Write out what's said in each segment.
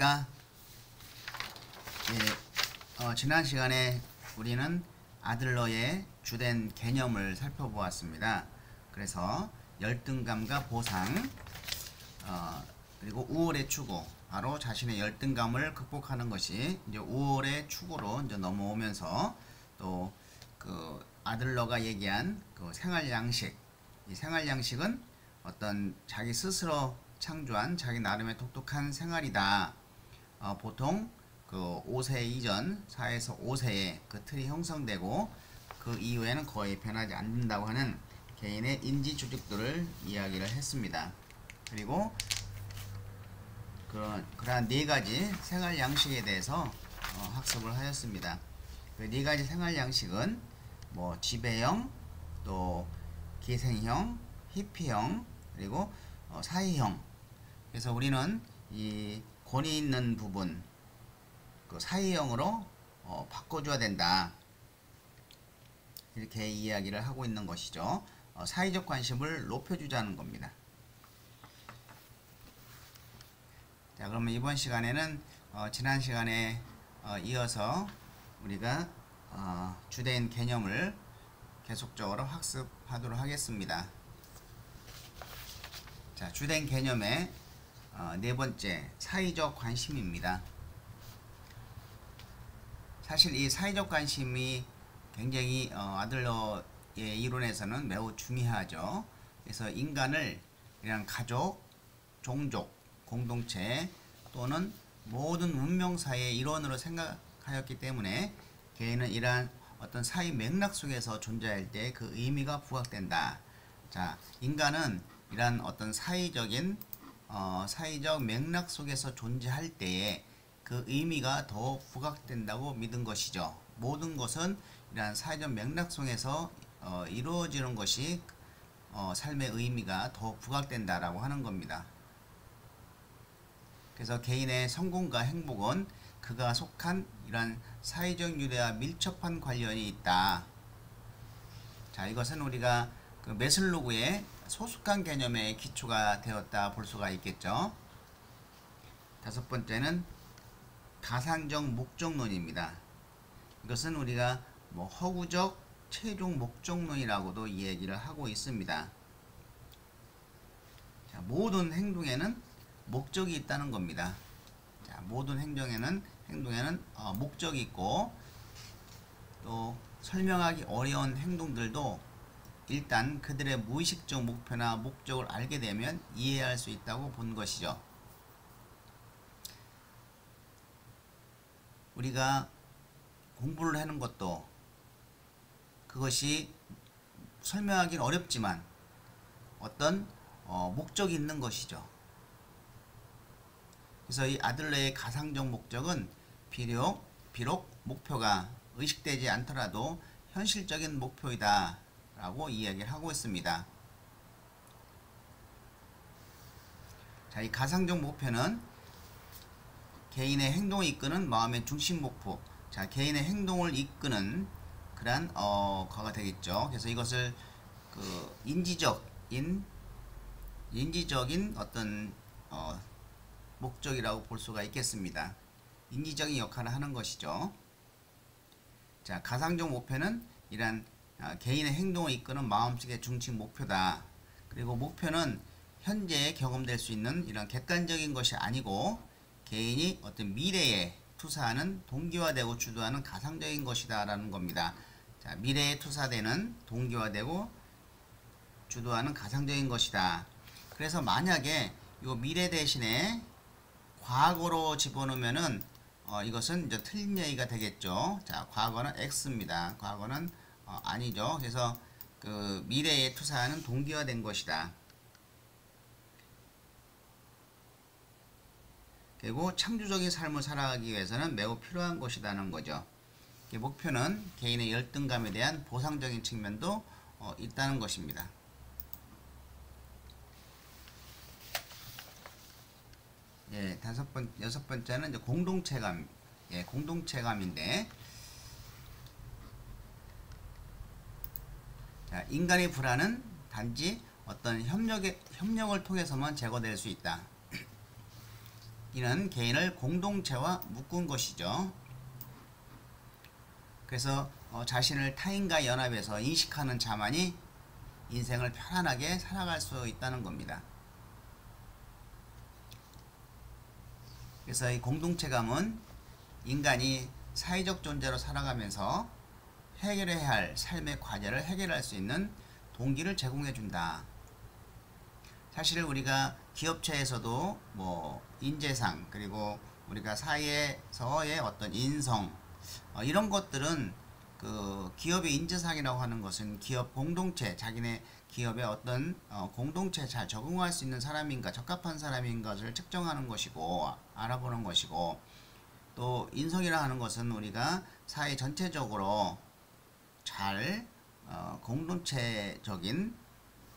안녕하십니까. 지난 시간에 우리는 아들러의 주된 개념을 살펴보았습니다. 그래서 열등감과 보상, 그리고 우월의 추구, 바로 자신의 열등감을 극복하는 것이 이제 우월의 추구로 이제 넘어오면서, 또 그 아들러가 얘기한 그 생활 양식, 이 생활 양식은 어떤 자기 스스로 창조한 자기 나름의 독특한 생활이다. 보통 그 5세 이전 4에서 5세에 그 틀이 형성되고 그 이후에는 거의 변하지 않는다고 하는 개인의 인지 조직들을 이야기를 했습니다. 그리고 그러한 네 가지 생활 양식에 대해서 학습을 하였습니다. 그 네 가지 생활 양식은 뭐 지배형, 또 계생형, 히피형, 그리고 사회형. 그래서 우리는 이 권위 있는 부분, 그 사회형으로 바꿔줘야 된다, 이렇게 이야기를 하고 있는 것이죠. 사회적 관심을 높여주자는 겁니다. 자, 그러면 이번 시간에는 지난 시간에 이어서 우리가 주된 개념을 계속적으로 학습하도록 하겠습니다. 자, 주된 개념의 네 번째, 사회적 관심입니다. 사실 이 사회적 관심이 굉장히 아들러의 이론에서는 매우 중요하죠. 그래서 인간을 그냥 가족, 종족, 공동체 또는 모든 문명사의 일원으로 생각하였기 때문에 개인은 이러한 어떤 사회 맥락 속에서 존재할 때 그 의미가 부각된다. 자, 인간은 이러한 어떤 사회적 맥락 속에서 존재할 때에 그 의미가 더 부각된다고 믿은 것이죠. 모든 것은 이러한 사회적 맥락 속에서 이루어지는 것이 삶의 의미가 더 부각된다라고 하는 겁니다. 그래서 개인의 성공과 행복은 그가 속한 이러한 사회적 유래와 밀접한 관련이 있다. 자, 이것은 우리가 그 메슬로우의 소속한 개념의 기초가 되었다 볼 수가 있겠죠. 다섯 번째는 가상적 목적론입니다. 이것은 우리가 뭐 허구적 최종 목적론이라고도 이 얘기를 하고 있습니다. 자, 모든 행동에는 목적이 있다는 겁니다. 자, 모든 행동에는 목적이 있고, 또 설명하기 어려운 행동들도 일단 그들의 무의식적 목표나 목적을 알게 되면 이해할 수 있다고 본 것이죠. 우리가 공부를 하는 것도 그것이 설명하기는 어렵지만 어떤 목적이 있는 것이죠. 그래서 이 아들러의 가상적 목적은 비록 목표가 의식되지 않더라도 현실적인 목표이다 라고 이야기를 하고 있습니다. 자, 이 가상적 목표는 개인의 행동을 이끄는 마음의 중심 목표, 자, 개인의 행동을 이끄는 그러한 거가 되겠죠. 그래서 이것을 그 인지적인 어떤 목적이라고 볼 수가 있겠습니다. 인지적인 역할을 하는 것이죠. 자, 가상적 목표는 이러한 개인의 행동을 이끄는 마음속의 중심 목표다. 그리고 목표는 현재에 경험될 수 있는 이런 객관적인 것이 아니고 개인이 어떤 미래에 투사하는 동기화되고 주도하는 가상적인 것이다 라는 겁니다. 자, 미래에 투사되는 동기화되고 주도하는 가상적인 것이다. 그래서 만약에 이 미래 대신에 과거로 집어넣으면은 이것은 이제 틀린 얘기가 되겠죠. 자, 과거는 X입니다. 과거는 아니죠. 그래서 그 미래에 투사하는 동기화된 것이다. 그리고 창조적인 삶을 살아가기 위해서는 매우 필요한 것이라는 거죠. 목표는 개인의 열등감에 대한 보상적인 측면도 있다는 것입니다. 예, 여섯 번째는 이제 공동체감. 예, 공동체감인데, 자, 인간의 불안은 단지 어떤 협력을 통해서만 제거될 수 있다. 이는 개인을 공동체와 묶은 것이죠. 그래서 자신을 타인과 연합해서 인식하는 자만이 인생을 편안하게 살아갈 수 있다는 겁니다. 그래서 이 공동체감은 인간이 사회적 존재로 살아가면서 해결해야 할 삶의 과제를 해결할 수 있는 동기를 제공해 준다. 사실 우리가 기업체에서도 뭐 인재상, 그리고 우리가 사회에서의 어떤 인성, 이런 것들은 그 기업의 인재상이라고 하는 것은 기업 공동체, 자기네 기업의 어떤 공동체에 잘 적응할 수 있는 사람인가, 적합한 사람인 것을 측정하는 것이고 알아보는 것이고, 또 인성이라 하는 것은 우리가 사회 전체적으로 잘 공동체적인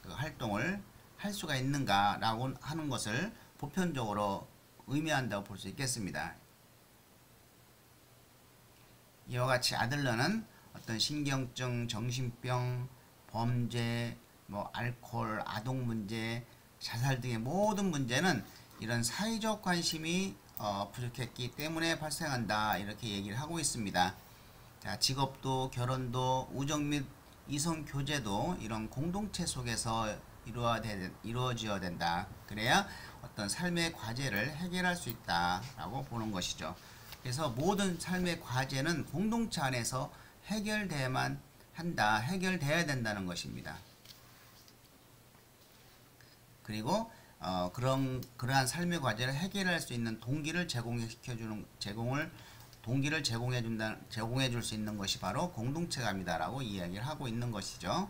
그 활동을 할 수가 있는가라고 하는 것을 보편적으로 의미한다고 볼 수 있겠습니다. 이와 같이 아들러는 어떤 신경증, 정신병, 범죄, 뭐 알코올, 아동 문제, 자살 등의 모든 문제는 이런 사회적 관심이 부족했기 때문에 발생한다, 이렇게 얘기를 하고 있습니다. 자, 직업도, 결혼도, 우정 및 이성 교제도 이런 공동체 속에서 이루어져야 된다. 그래야 어떤 삶의 과제를 해결할 수 있다라고 보는 것이죠. 그래서 모든 삶의 과제는 공동체 안에서 해결돼야만 한다, 해결돼야 된다는 것입니다. 그리고 그러한 삶의 과제를 해결할 수 있는 동기를 제공해 줄 수 있는 것이 바로 공동체감이다라고 이야기를 하고 있는 것이죠.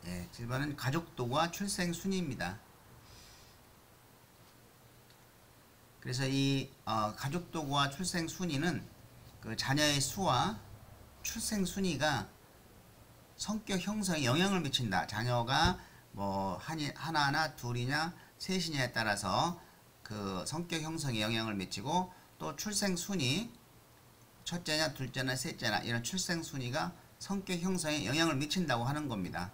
예, 7번은 가족도와 출생 순위입니다. 그래서 이 가족도와 출생 순위는 그 자녀의 수와 출생 순위가 성격 형성에 영향을 미친다. 자녀가 뭐 하나나 둘이냐 셋이냐에 따라서 그 성격 형성에 영향을 미치고, 또 출생 순위, 첫째냐 둘째나 셋째나 이런 출생 순위가 성격 형성에 영향을 미친다고 하는 겁니다.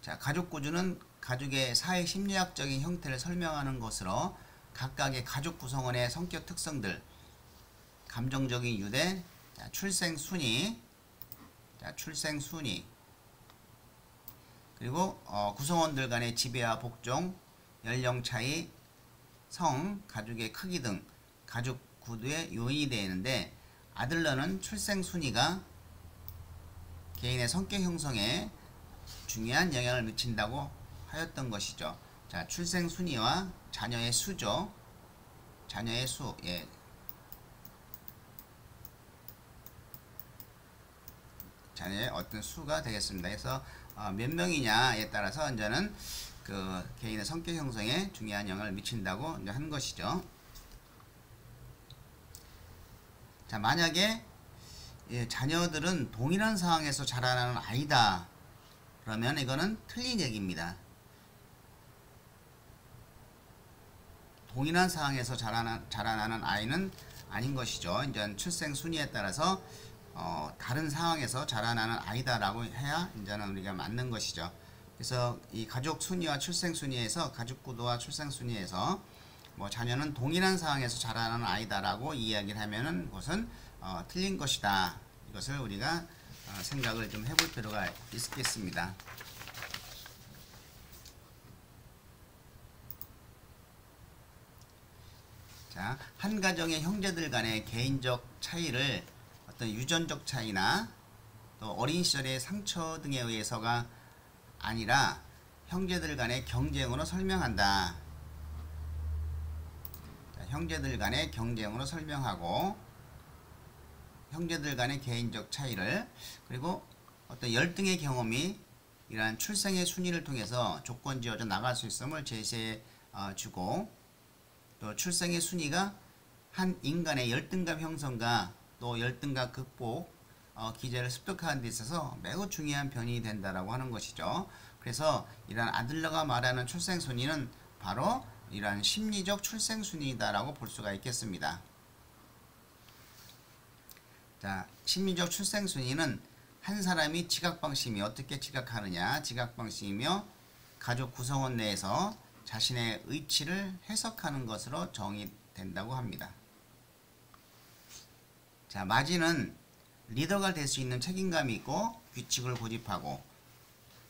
자, 가족 구조는 가족의 사회 심리학적인 형태를 설명하는 것으로 각각의 가족 구성원의 성격 특성들, 감정적인 유대, 자, 출생 순위, 그리고 구성원들 간의 지배와 복종, 연령 차이, 성, 가족의 크기 등 가족 구도의 요인이 되는데, 아들러는 출생 순위가 개인의 성격 형성에 중요한 영향을 미친다고 하였던 것이죠. 자, 출생 순위와 자녀의 수죠. 자녀의 수, 예. 자녀의 어떤 수가 되겠습니다. 그래서 몇 명이냐에 따라서 이제는 그 개인의 성격 형성에 중요한 영향을 미친다고 이제 하는 것이죠. 자, 만약에 자녀들은 동일한 상황에서 자라나는 아이다, 그러면 이거는 틀린 얘기입니다. 동일한 상황에서 자라나는 아이는 아닌 것이죠. 이제 출생 순위에 따라서 다른 상황에서 자라나는 아이다라고 해야 이제는 우리가 맞는 것이죠. 그래서 이 가족 순위와 출생 순위에서, 가족 구도와 출생 순위에서 뭐 자녀는 동일한 상황에서 자라나는 아이다라고 이야기를 하면은 그것은 틀린 것이다. 이것을 우리가 생각을 좀 해볼 필요가 있겠습니다. 자, 한 가정의 형제들 간의 개인적 차이를 어떤 유전적 차이나 또 어린 시절의 상처 등에 의해서가 아니라 형제들 간의 경쟁으로 설명한다. 자, 형제들 간의 경쟁으로 설명하고, 형제들 간의 개인적 차이를, 그리고 어떤 열등의 경험이 이러한 출생의 순위를 통해서 조건지어져 나갈 수 있음을 제시해 주고, 또 출생의 순위가 한 인간의 열등감 형성과 또 열등감 극복, 기제를 습득하는 데 있어서 매우 중요한 변이 된다라고 하는 것이죠. 그래서 이러한 아들러가 말하는 출생 순위는 바로 이러한 심리적 출생 순위다라고 볼 수가 있겠습니다. 자, 심리적 출생 순위는 한 사람이 지각방심이 어떻게 지각하느냐, 지각방심이며 가족 구성원 내에서 자신의 의치를 해석하는 것으로 정의된다고 합니다. 자, 마지는 리더가 될 수 있는 책임감이 있고 규칙을 고집하고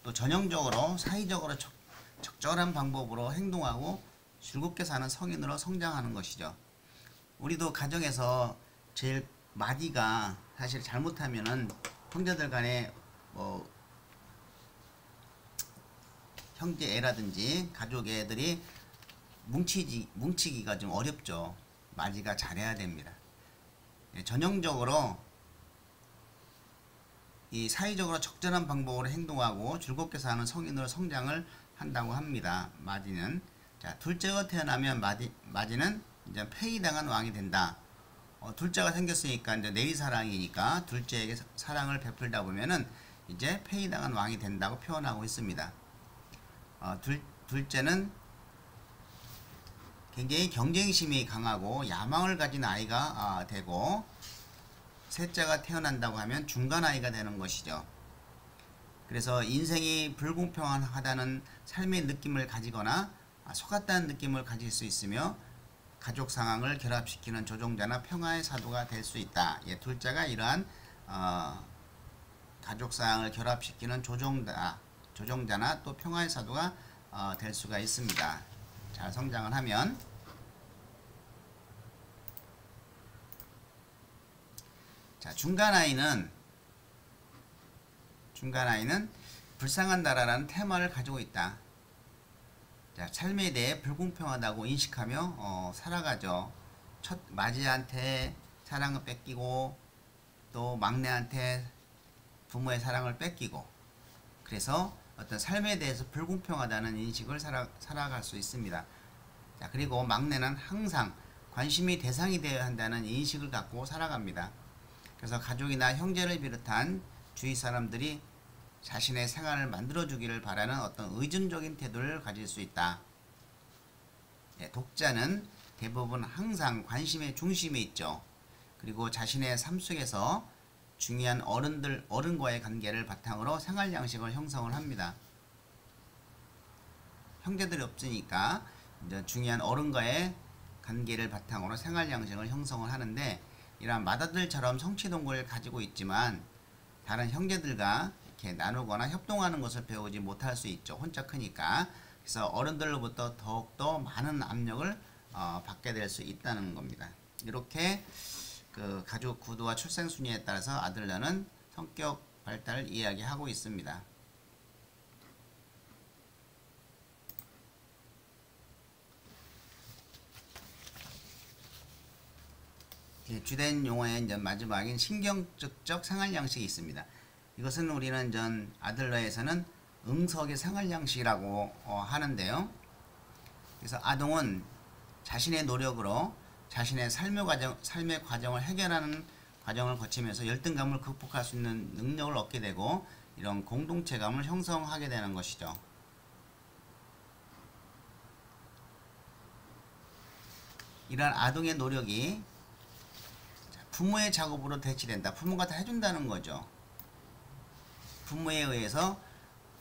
또 전형적으로 사회적으로 적절한 방법으로 행동하고 즐겁게 사는 성인으로 성장하는 것이죠. 우리도 가정에서 제일 마디가 사실 잘못하면은 형제들 간에 뭐 형제 애라든지 가족 애들이 뭉치기가 좀 어렵죠. 마디가 잘해야 됩니다. 전형적으로 이 사회적으로 적절한 방법으로 행동하고 즐겁게 사는 성인으로 성장을 한다고 합니다. 마디는. 자, 둘째가 태어나면 마디는 이제 폐위당한 왕이 된다. 둘째가 생겼으니까 이제 내리사랑이니까 둘째에게 사랑을 베풀다 보면은 이제 폐위당한 왕이 된다고 표현하고 있습니다. 둘째는 굉장히 경쟁심이 강하고 야망을 가진 아이가 되고, 셋째가 태어난다고 하면 중간 아이가 되는 것이죠. 그래서 인생이 불공평하다는 삶의 느낌을 가지거나 속았다는 느낌을 가질 수 있으며 가족 상황을 결합시키는 조종자나 평화의 사도가 될 수 있다. 예, 둘째가 이러한 가족 상황을 결합시키는 조종자나 또 평화의 사도가 될 수가 있습니다. 잘 성장을 하면. 자, 중간 아이는 불쌍한 나라라는 테마를 가지고 있다. 자, 삶에 대해 불공평하다고 인식하며 살아가죠. 첫 마지한테 사랑을 뺏기고 또 막내한테 부모의 사랑을 뺏기고, 그래서 어떤 삶에 대해서 불공평하다는 인식을 살아갈 수 있습니다. 자, 그리고 막내는 항상 관심의 대상이 되어야 한다는 인식을 갖고 살아갑니다. 그래서 가족이나 형제를 비롯한 주위 사람들이 자신의 생활을 만들어주기를 바라는 어떤 의존적인 태도를 가질 수 있다. 예, 독자는 대부분 항상 관심의 중심에 있죠. 그리고 자신의 삶 속에서 중요한 어른과의 관계를 바탕으로 생활 양식을 형성을 합니다. 형제들이 없으니까 이제 중요한 어른과의 관계를 바탕으로 생활 양식을 형성을 하는데, 이러한 맏아들처럼 성취동거를 가지고 있지만 다른 형제들과 이렇게 나누거나 협동하는 것을 배우지 못할 수 있죠. 혼자 크니까. 그래서 어른들로부터 더욱더 많은 압력을 받게 될 수 있다는 겁니다. 이렇게 그 가족 구도와 출생 순위에 따라서 아들러는 성격 발달을 이야기하고 있습니다. 주된 용어의 이제 마지막인 신경적 생활 양식이 있습니다. 이것은 우리는 전 아들러에서는 응석의 생활 양식이라고 하는데요. 그래서 아동은 자신의 노력으로 자신의 삶의 과정을 해결하는 과정을 거치면서 열등감을 극복할 수 있는 능력을 얻게 되고, 이런 공동체감을 형성하게 되는 것이죠. 이러한 아동의 노력이 부모의 작업으로 대치된다. 부모가 다 해준다는 거죠. 부모에 의해서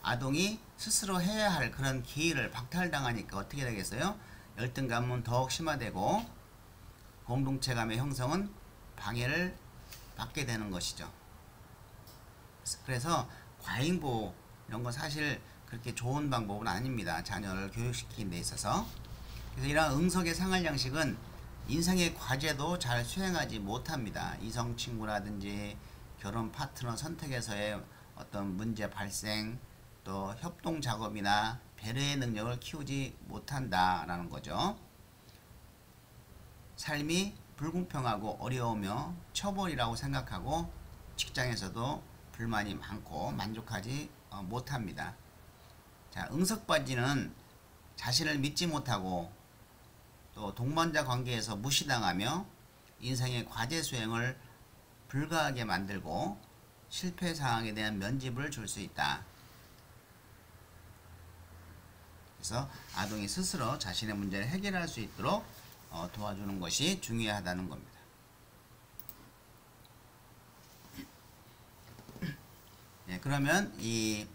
아동이 스스로 해야 할 그런 기회를 박탈당하니까 어떻게 되겠어요? 열등감은 더욱 심화되고 공동체감의 형성은 방해를 받게 되는 것이죠. 그래서 과잉보호 이런 건 사실 그렇게 좋은 방법은 아닙니다. 자녀를 교육시키는 데 있어서. 그래서 이러한 응석의 생활 양식은 인생의 과제도 잘 수행하지 못합니다. 이성 친구라든지 결혼 파트너 선택에서의 어떤 문제 발생, 또 협동 작업이나 배려의 능력을 키우지 못한다라는 거죠. 삶이 불공평하고 어려우며 처벌이라고 생각하고 직장에서도 불만이 많고 만족하지 못합니다. 자, 응석바지는 자신을 믿지 못하고 또 동반자 관계에서 무시당하며 인생의 과제 수행을 불가하게 만들고 실패 상황에 대한 면집을 줄 수 있다. 그래서 아동이 스스로 자신의 문제를 해결할 수 있도록 도와주는 것이 중요하다는 겁니다. 예, 그러면 이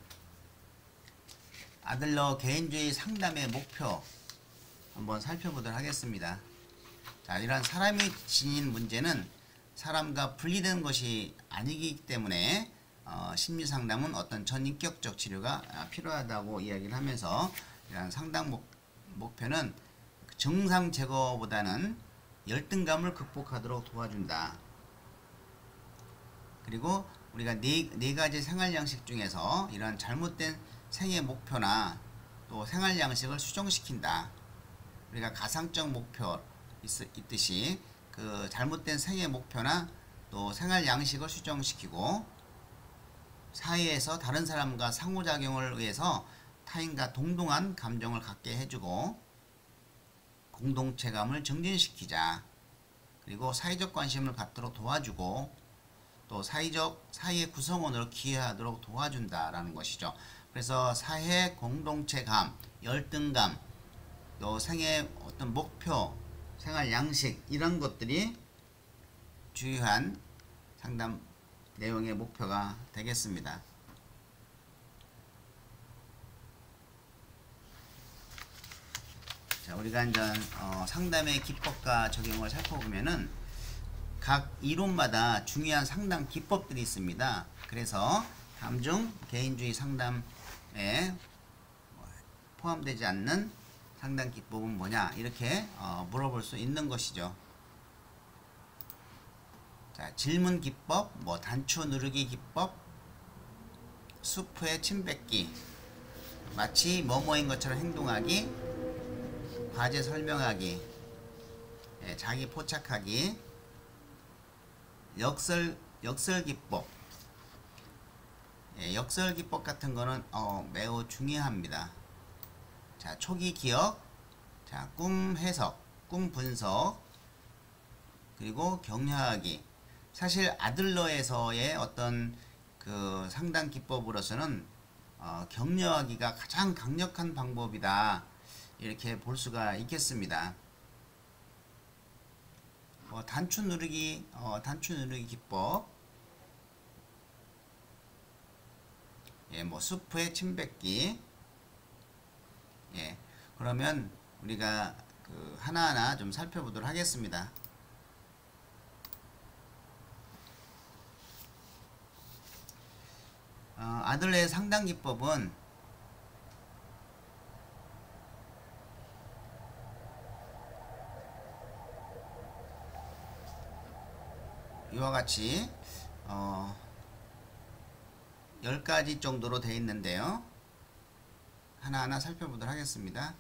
아들러 개인주의 상담의 목표 한번 살펴보도록 하겠습니다. 자, 이러한 사람이 지닌 문제는 사람과 분리된 것이 아니기 때문에 심리상담은 어떤 전인격적 치료가 필요하다고 이야기를 하면서 이러한 상담 목표는 정상 제거보다는 열등감을 극복하도록 도와준다. 그리고 우리가 네 가지 생활 양식 중에서 이러한 잘못된 생애 목표나 또 생활 양식을 수정시킨다. 우리가 가상적 목표 있듯이 그 잘못된 생애 목표나 또 생활 양식을 수정시키고 사회에서 다른 사람과 상호작용을 위해서 타인과 동등한 감정을 갖게 해주고 공동체감을 증진시키자. 그리고 사회적 관심을 갖도록 도와주고 또 사회의 구성원으로 기여하도록 도와준다라는 것이죠. 그래서 사회 공동체감, 열등감, 또 생애 어떤 목표, 생활 양식 이런 것들이 주요한 상담 내용의 목표가 되겠습니다. 자, 우리가 이제 상담의 기법과 적용을 살펴보면은 각 이론마다 중요한 상담 기법들이 있습니다. 그래서 다음 중 개인주의 상담에 포함되지 않는 상담 기법은 뭐냐 이렇게 물어볼 수 있는 것이죠. 자, 질문 기법, 뭐 단추 누르기 기법, 수프에 침 뱉기, 마치 뭐뭐인 것처럼 행동하기, 과제 설명하기, 자기 포착하기, 역설 기법. 역설 기법 같은 거는 매우 중요합니다. 자, 초기 기억, 자, 꿈 해석, 꿈 분석, 그리고 격려하기. 사실 아들러에서의 어떤 그 상담 기법으로서는 격려하기가 가장 강력한 방법이다. 이렇게 볼 수가 있겠습니다. 단추 누르기 기법, 뭐 수프에 침 뱉기. 그러면 우리가 그 하나하나 좀 살펴보도록 하겠습니다. 아들러의 상담 기법은 이와 같이 10가지 정도로 되어 있는데요. 하나하나 살펴보도록 하겠습니다.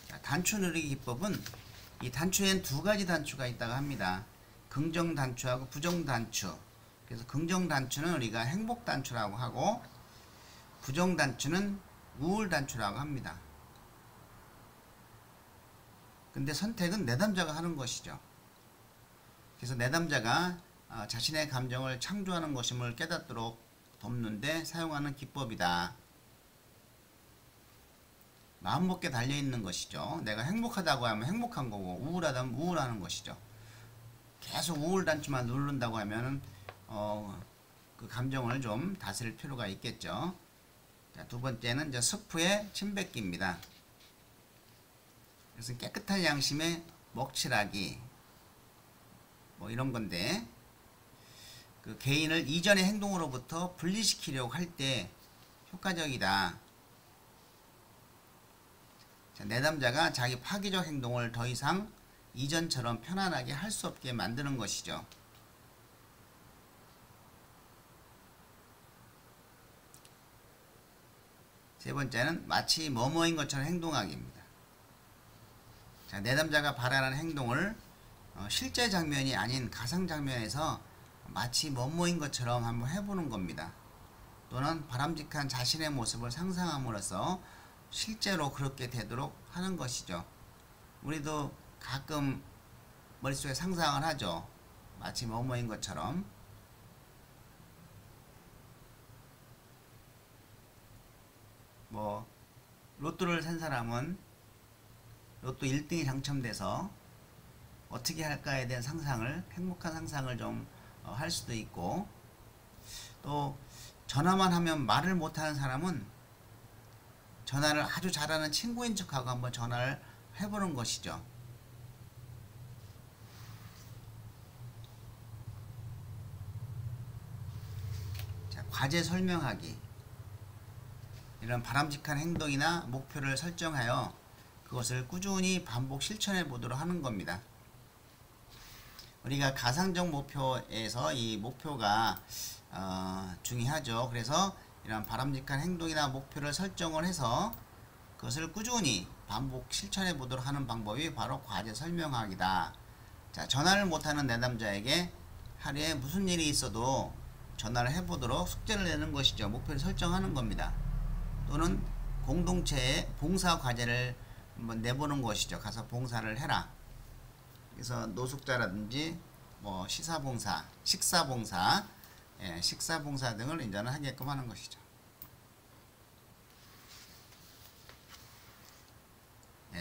자, 단추 누르기 기법은 이 단추에는 두 가지 단추가 있다고 합니다. 긍정 단추하고 부정 단추. 그래서 긍정 단추는 우리가 행복 단추라고 하고 부정 단추는 우울 단추라고 합니다. 근데 선택은 내담자가 하는 것이죠. 그래서 내담자가 자신의 감정을 창조하는 것임을 깨닫도록 돕는데 사용하는 기법이다. 마음먹기에 달려있는 것이죠. 내가 행복하다고 하면 행복한 거고 우울하다면 우울하는 것이죠. 계속 우울 단추만 누른다고 하면 그 감정을 좀 다스릴 필요가 있겠죠. 자, 두 번째는 이제 스프의 침 뱉기입니다. 그래서 깨끗한 양심의 먹칠하기 뭐 이런 건데 그 개인을 이전의 행동으로부터 분리시키려고 할 때 효과적이다. 자, 내담자가 자기 파괴적 행동을 더 이상 이전처럼 편안하게 할 수 없게 만드는 것이죠. 세 번째는 마치 뭐뭐인 것처럼 행동하기입니다. 자, 내담자가 바라는 행동을 실제 장면이 아닌 가상 장면에서 마치 뭐뭐인 것처럼 한번 해보는 겁니다. 또는 바람직한 자신의 모습을 상상함으로써 실제로 그렇게 되도록 하는 것이죠. 우리도 가끔 머릿속에 상상을 하죠. 마치 뭐뭐인 것처럼. 뭐 로또를 산 사람은 로또 1등이 당첨돼서 어떻게 할까에 대한 상상을, 행복한 상상을 좀 할 수도 있고, 또 전화만 하면 말을 못하는 사람은 전화를 아주 잘하는 친구인 척하고 한번 전화를 해보는 것이죠. 자, 과제 설명하기. 이런 바람직한 행동이나 목표를 설정하여 그것을 꾸준히 반복 실천해 보도록 하는 겁니다. 우리가 가상적 목표에서 이 목표가 중요하죠. 그래서 이런 바람직한 행동이나 목표를 설정을 해서 그것을 꾸준히 반복 실천해 보도록 하는 방법이 바로 과제 설명하기다. 자, 전화를 못하는 내담자에게 하루에 무슨 일이 있어도 전화를 해보도록 숙제를 내는 것이죠. 목표를 설정하는 겁니다. 또는 공동체에 봉사 과제를 한번 내보는 것이죠. 가서 봉사를 해라. 그래서 노숙자라든지 뭐 시사봉사, 식사봉사, 식사봉사 등을 이제는 하게끔 하는 것이죠.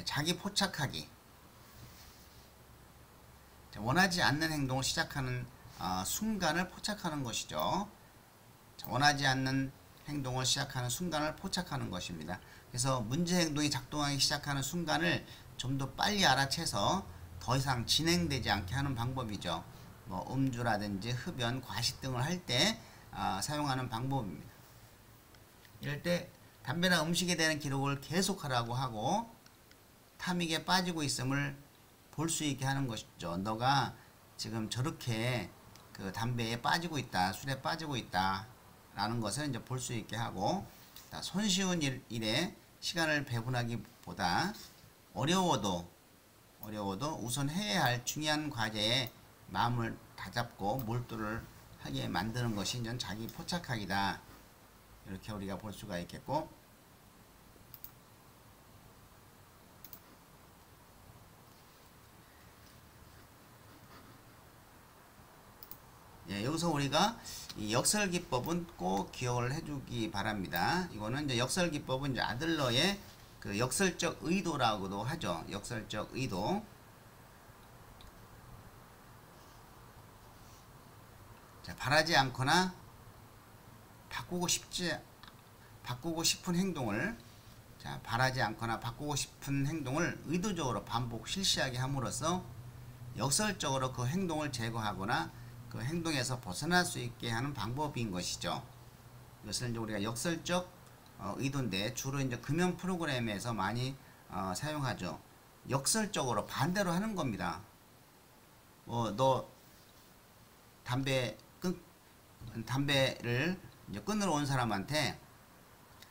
자기 포착하기. 원하지 않는 행동을 시작하는 순간을 포착하는 것이죠. 원하지 않는 행동을 시작하는 순간을 포착하는 것입니다. 그래서 문제 행동이 작동하기 시작하는 순간을 좀 더 빨리 알아채서 더 이상 진행되지 않게 하는 방법이죠. 뭐 음주라든지 흡연, 과식 등을 할 때 사용하는 방법입니다. 이럴 때 담배나 음식에 대한 기록을 계속하라고 하고 탐닉에 빠지고 있음을 볼 수 있게 하는 것이죠. 너가 지금 저렇게 그 담배에 빠지고 있다, 술에 빠지고 있다 라는 것을 이제 볼 수 있게 하고, 손쉬운 일에 시간을 배분하기보다 어려워도 우선 해야 할 중요한 과제에 마음을 다잡고 몰두를 하게 만드는 것이 이제 자기 포착하기다. 이렇게 우리가 볼 수가 있겠고, 여기서 우리가 이 역설기법은 꼭 기억을 해주기 바랍니다. 이거는 이제 역설기법은 이제 아들러의 그 역설적 의도라고도 하죠. 역설적 의도. 자, 바라지 않거나 바꾸고 싶은 행동을, 바라지 않거나 바꾸고 싶은 행동을 의도적으로 반복 실시하게 함으로써 역설적으로 그 행동을 제거하거나 그 행동에서 벗어날 수 있게 하는 방법인 것이죠. 이것을 이제 우리가 역설적 의도인데 주로 이제 금연 프로그램에서 많이 사용하죠. 역설적으로 반대로 하는 겁니다. 너 담배를 이제 끊으러 온 사람한테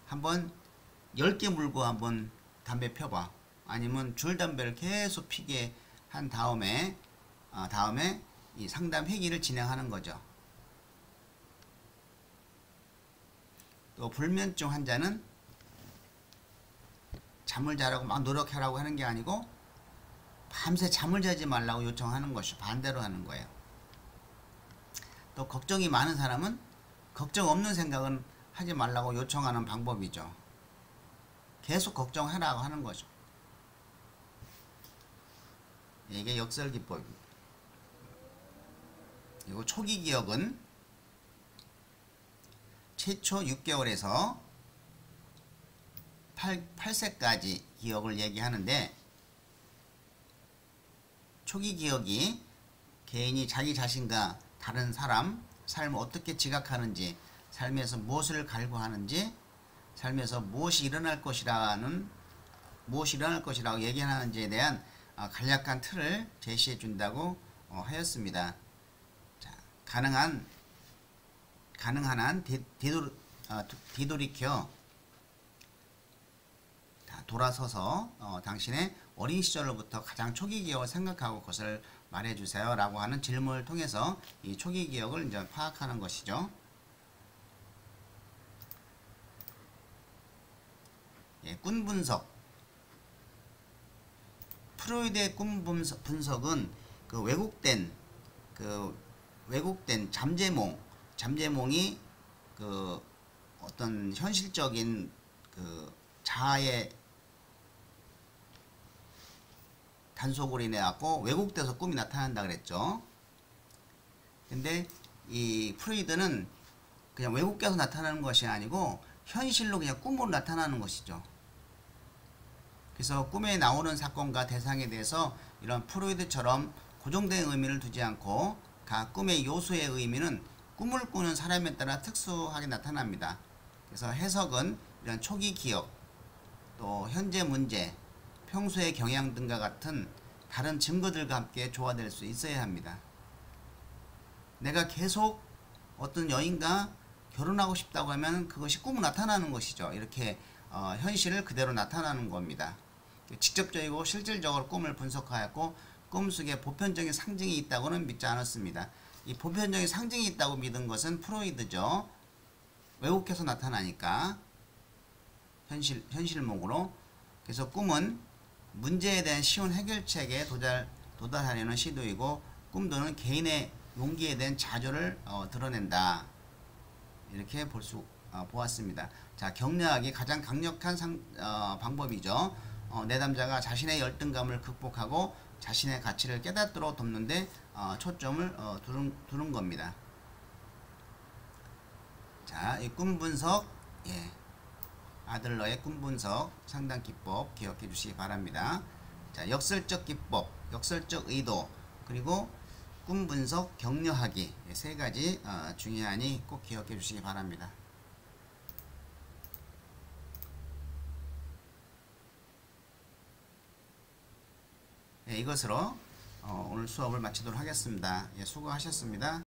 한번 10개 물고 한번 담배 펴봐. 아니면 줄담배를 계속 피게 한 다음에 이 상담 회의를 진행하는 거죠. 또 불면증 환자는 잠을 자라고 막 노력하라고 하는 게 아니고 밤새 잠을 자지 말라고 요청하는 것이 반대로 하는 거예요. 또 걱정이 많은 사람은 걱정 없는 생각은 하지 말라고 요청하는 방법이죠. 계속 걱정하라고 하는 거죠. 이게 역설기법입니다. 그리고 초기 기억은 최초 6개월에서 8세까지 기억을 얘기하는데, 초기 기억이 개인이 자기 자신과 다른 사람, 삶을 어떻게 지각하는지, 삶에서 무엇을 갈구하는지, 삶에서 무엇이 일어날 것이라고 얘기하는지에 대한 간략한 틀을 제시해 준다고 하였습니다. 가능한 한 뒤돌이켜 돌아서서 당신의 어린 시절로부터 가장 초기 기억을 생각하고 그것을 말해주세요 라고 하는 질문을 통해서 이 초기 기억을 이제 파악하는 것이죠. 꾼 분석. 프로이드의 꾼 분석은 그 왜곡된 잠재몽이 그 어떤 현실적인 그 자아의 단속으로 인해 갖고 왜곡돼서 꿈이 나타난다 그랬죠. 근데 이 프로이드는 그냥 왜곡돼서 나타나는 것이 아니고 현실로 그냥 꿈으로 나타나는 것이죠. 그래서 꿈에 나오는 사건과 대상에 대해서 이런 프로이드처럼 고정된 의미를 두지 않고 각 꿈의 요소의 의미는 꿈을 꾸는 사람에 따라 특수하게 나타납니다. 그래서 해석은 이런 초기 기억, 또 현재 문제, 평소의 경향 등과 같은 다른 증거들과 함께 조화될 수 있어야 합니다. 내가 계속 어떤 여인과 결혼하고 싶다고 하면 그것이 꿈으로 나타나는 것이죠. 이렇게 현실을 그대로 나타나는 겁니다. 직접적이고 실질적으로 꿈을 분석하였고 꿈속에 보편적인 상징이 있다고는 믿지 않았습니다. 이 보편적인 상징이 있다고 믿은 것은 프로이드죠. 왜곡해서 나타나니까 현실목으로. 그래서 꿈은 문제에 대한 쉬운 해결책에 도달하려는 시도이고 꿈도는 개인의 용기에 대한 자조를 드러낸다. 이렇게 보았습니다. 자, 격려하기 가장 강력한 방법이죠. 내담자가 자신의 열등감을 극복하고 자신의 가치를 깨닫도록 돕는데 초점을 두는 겁니다. 자, 이 꿈 분석, 예, 아들러의 꿈 분석 상담 기법 기억해 주시기 바랍니다. 자, 역설적 기법, 역설적 의도, 그리고 꿈 분석, 격려하기, 세 가지 중요하니 꼭 기억해 주시기 바랍니다. 네, 이것으로 오늘 수업을 마치도록 하겠습니다. 예, 수고하셨습니다.